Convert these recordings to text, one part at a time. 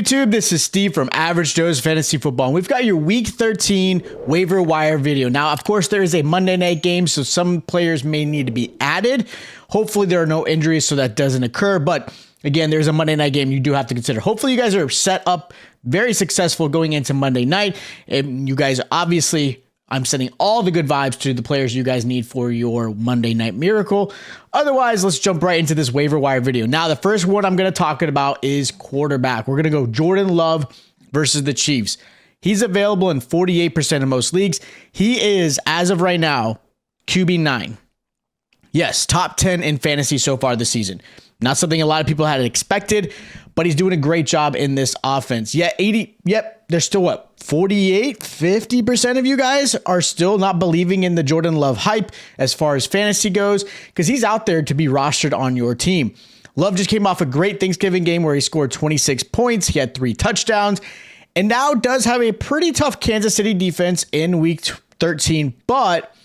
YouTube? This is Steve from Average Joe's Fantasy Football. And we've got your Week 13 waiver wire video. Now, of course, there is a Monday night game, so some players may need to be added. Hopefully, there are no injuries, so that doesn't occur. But again, there's a Monday night game you do have to consider. Hopefully, you guys are set up very successful going into Monday night. And you guys, obviously, I'm sending all the good vibes to the players you guys need for your Monday Night Miracle. Otherwise, let's jump right into this waiver wire video. Now, the first one I'm going to talk about is quarterback. We're going to go Jordan Love versus the Chiefs. He's available in 48% of most leagues. He is, as of right now, QB9. Yes, top 10 in fantasy so far this season. Not something a lot of people had expected, but he's doing a great job in this offense. There's still what? 48, 50% of you guys are still not believing in the Jordan Love hype as far as fantasy goes, because he's out there to be rostered on your team. Love just came off a great Thanksgiving game where he scored 26 points. He had 3 touchdowns and now does have a pretty tough Kansas City defense in week 13. But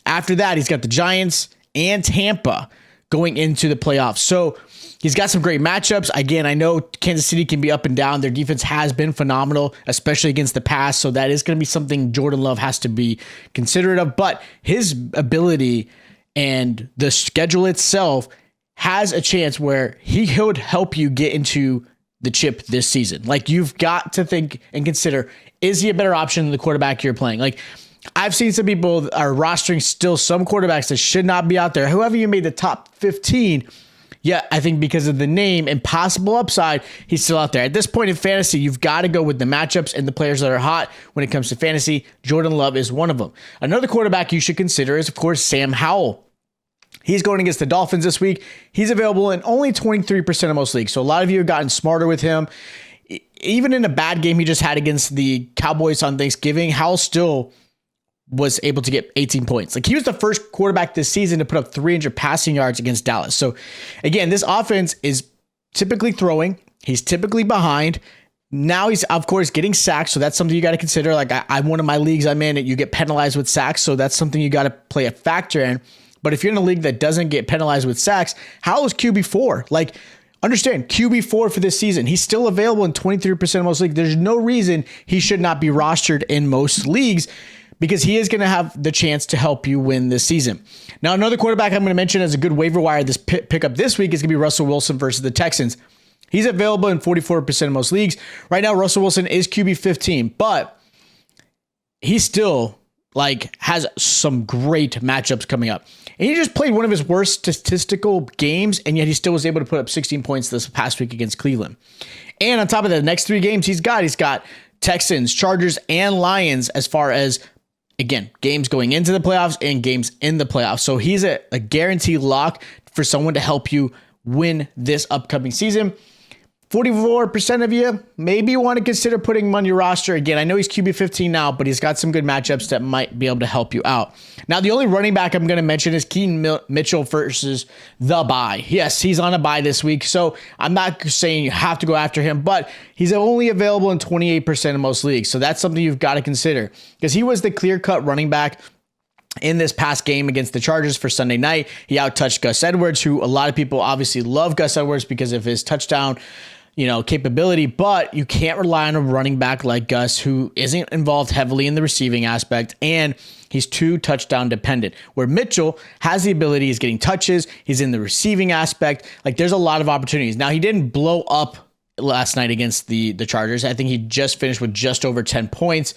after that, he's got the Giants and Tampa going into the playoffs. So he's got some great matchups. Again, I know Kansas City can be up and down. Their defense has been phenomenal, especially against the pass. So that is going to be something Jordan Love has to be considerate of. But his ability and the schedule itself has a chance where he would help you get into the chip this season. Like, you've got to think and consider, is he a better option than the quarterback you're playing? Like, I've seen some people are rostering still some quarterbacks that should not be out there. Whoever you made the top 15, I think because of the name and possible upside, he's still out there. At this point in fantasy, you've got to go with the matchups and the players that are hot when it comes to fantasy. Jordan Love is one of them. Another quarterback you should consider is, of course, Sam Howell. He's going against the Dolphins this week. He's available in only 23% of most leagues. So a lot of you have gotten smarter with him. Even in a bad game he just had against the Cowboys on Thanksgiving, Howell still was able to get 18 points. Like, he was the first quarterback this season to put up 300 passing yards against Dallas. So again, this offense is typically throwing. He's typically behind. Now he's, of course, getting sacks. So that's something you got to consider. Like, I'm one of my leagues I'm in, and you get penalized with sacks. So that's something you got to play a factor in. But if you're in a league that doesn't get penalized with sacks, Howell is QB4. Like, understand, QB4 for this season. He's still available in 23% of most leagues. There's no reason he should not be rostered in most leagues, because he is going to have the chance to help you win this season. Now, another quarterback I'm going to mention as a good waiver wire this pickup this week is going to be Russell Wilson versus the Texans. He's available in 44% of most leagues. Right now, Russell Wilson is QB 15, but he still has some great matchups coming up. And he just played one of his worst statistical games, and yet he still was able to put up 16 points this past week against Cleveland. And on top of that, the next 3 games he's got Texans, Chargers, and Lions as far as, again, games going into the playoffs and games in the playoffs. So he's a guarantee lock for someone to help you win this upcoming season. 44% of you maybe want to consider putting him on your roster. Again, I know he's QB 15 now, but he's got some good matchups that might be able to help you out. Now, the only running back I'm going to mention is Keaton Mitchell versus the bye. Yes, he's on a bye this week, so I'm not saying you have to go after him, but he's only available in 28% of most leagues. So that's something you've got to consider, because he was the clear-cut running back in this past game against the Chargers for Sunday night. He out-touched Gus Edwards, who a lot of people obviously love Gus Edwards because of his touchdown capability, but you can't rely on a running back like Gus, who isn't involved heavily in the receiving aspect, and he's too touchdown dependent. Where Mitchell has the ability, he's getting touches, he's in the receiving aspect. Like, there's a lot of opportunities. Now, he didn't blow up last night against the Chargers. I think he just finished with just over 10 points,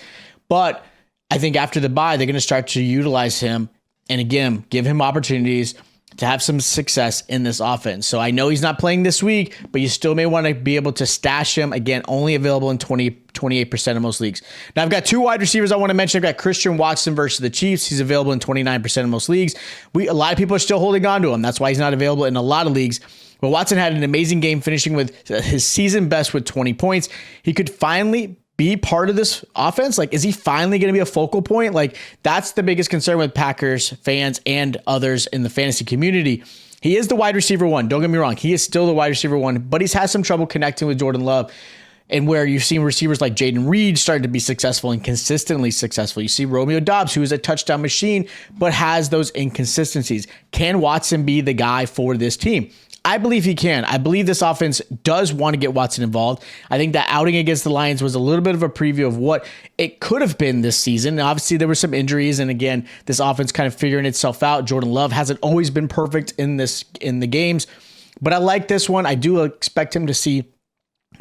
but I think after the bye, they're going to start to utilize him and, again, give him opportunities to have some success in this offense. So I know he's not playing this week, but you still may want to be able to stash him. Again, only available in 28% of most leagues. Now, I've got 2 wide receivers I want to mention. I've got Christian Watson versus the Chiefs. He's available in 29% of most leagues. A lot of people are still holding on to him. That's why he's not available in a lot of leagues. But Watson had an amazing game, finishing with his season best with 20 points. He could finally be part of this offense. Like, is he finally going to be a focal point? Like, that's the biggest concern with Packers fans and others in the fantasy community. He is the wide receiver 1. Don't get me wrong. He is still the wide receiver 1, but he's had some trouble connecting with Jordan Love. And where you've seen receivers like Jaden Reed starting to be successful and consistently successful. You see Romeo Doubs, who is a touchdown machine, but has those inconsistencies. Can Watson be the guy for this team? I believe he can. I believe this offense does want to get Watson involved. I think that outing against the Lions was a little bit of a preview of what it could have been this season. And obviously, there were some injuries, and again, this offense kind of figuring itself out. Jordan Love hasn't always been perfect in the games, but I like this one. I do expect him to see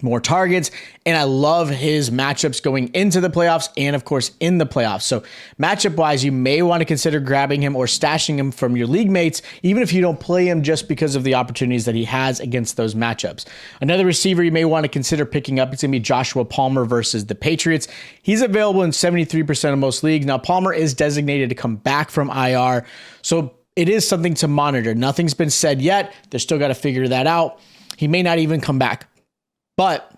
more targets, and I love his matchups going into the playoffs and, of course, in the playoffs. So matchup-wise, you may want to consider grabbing him or stashing him from your league mates, even if you don't play him, just because of the opportunities that he has against those matchups. Another receiver you may want to consider picking up is going to be Joshua Palmer versus the Patriots. He's available in 73% of most leagues. Now, Palmer is designated to come back from IR, so it is something to monitor. Nothing's been said yet. They're still got to figure that out. He may not even come back. But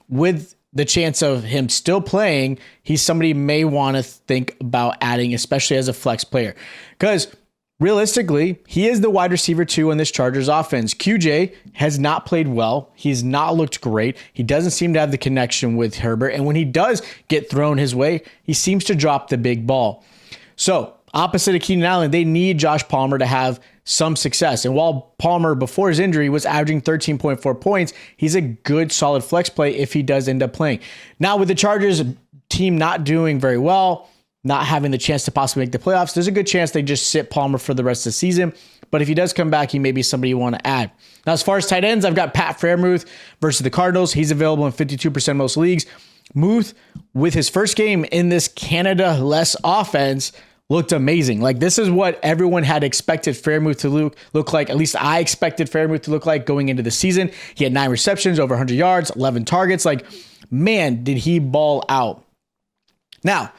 with the chance of him still playing, he's somebody you may want to think about adding, especially as a flex player. Because realistically, he is the wide receiver 2 on this Chargers offense. QJ has not played well. He's not looked great. He doesn't seem to have the connection with Herbert. And when he does get thrown his way, he seems to drop the big ball. So opposite of Keenan Allen, they need Josh Palmer to have some success. And while Palmer, before his injury, was averaging 13.4 points, he's a good, solid flex play if he does end up playing. Now, with the Chargers team not doing very well, not having the chance to possibly make the playoffs, there's a good chance they just sit Palmer for the rest of the season. But if he does come back, he may be somebody you want to add. Now, as far as tight ends, I've got Pat Freiermuth versus the Cardinals. He's available in 52% of most leagues. Muth, with his first game in this Canada-less offense, looked amazing. Like, this is what everyone had expected Freiermuth to look like. At least I expected Freiermuth to look like going into the season. He had 9 receptions, over 100 yards, 11 targets. Like, man, did he ball out. Now,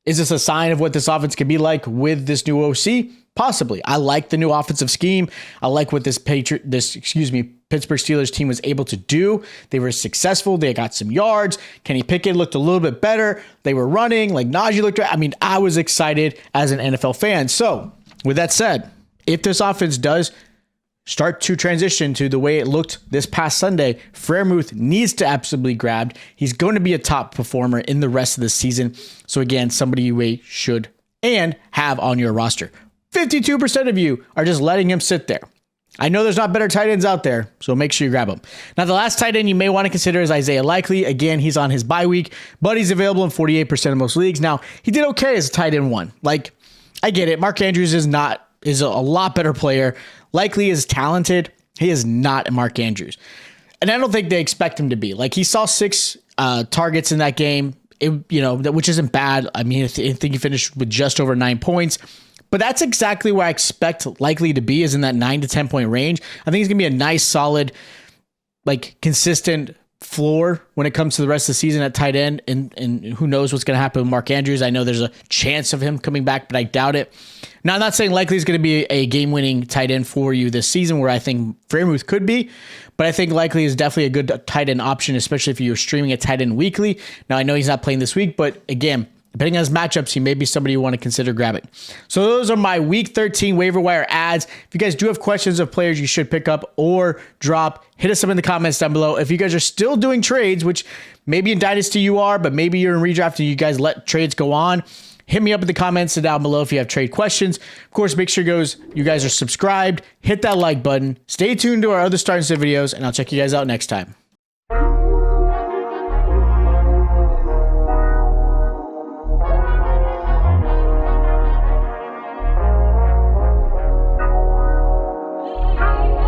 is this a sign of what this offense could be like with this new OC? Possibly. I like the new offensive scheme. I like what this Pittsburgh Steelers team was able to do. They were successful. They got some yards. Kenny Pickett looked a little bit better. They were running. Like, Najee looked. I mean, I was excited as an NFL fan. So, with that said, if this offense does start to transition to the way it looked this past Sunday, Freiermuth needs to absolutely grab. He's going to be a top performer in the rest of the season. So, again, somebody you should and have on your roster. 52% of you are just letting him sit there. I know there's not better tight ends out there, so make sure you grab him. Now, the last tight end you may want to consider is Isaiah Likely. Again, he's on his bye week, but he's available in 48% of most leagues. Now, he did okay as a tight end 1. Like, I get it. Mark Andrews is a lot better player. Likely is talented. He is not Mark Andrews. And I don't think they expect him to be. Like, he saw 6 targets in that game, which isn't bad. I mean, I think he finished with just over 9 points. But that's exactly where I expect Likely to be, is in that 9 to 10 point range. I think he's going to be a nice, solid, like, consistent floor when it comes to the rest of the season at tight end. And who knows what's going to happen with Mark Andrews. I know there's a chance of him coming back, but I doubt it. Now, I'm not saying Likely is going to be a game-winning tight end for you this season, where I think Freiermuth could be. But I think Likely is definitely a good tight end option, especially if you're streaming a tight end weekly. Now, I know he's not playing this week, but again, depending on his matchups, he may be somebody you want to consider grabbing. So those are my Week 13 waiver wire ads. If you guys do have questions of players you should pick up or drop, hit us up in the comments down below. If you guys are still doing trades, which maybe in Dynasty you are, but maybe you're in redraft and you guys let trades go on, hit me up in the comments down below if you have trade questions. Of course, make sure you guys are subscribed, hit that like button, stay tuned to our other Start and Sit videos, and I'll check you guys out next time.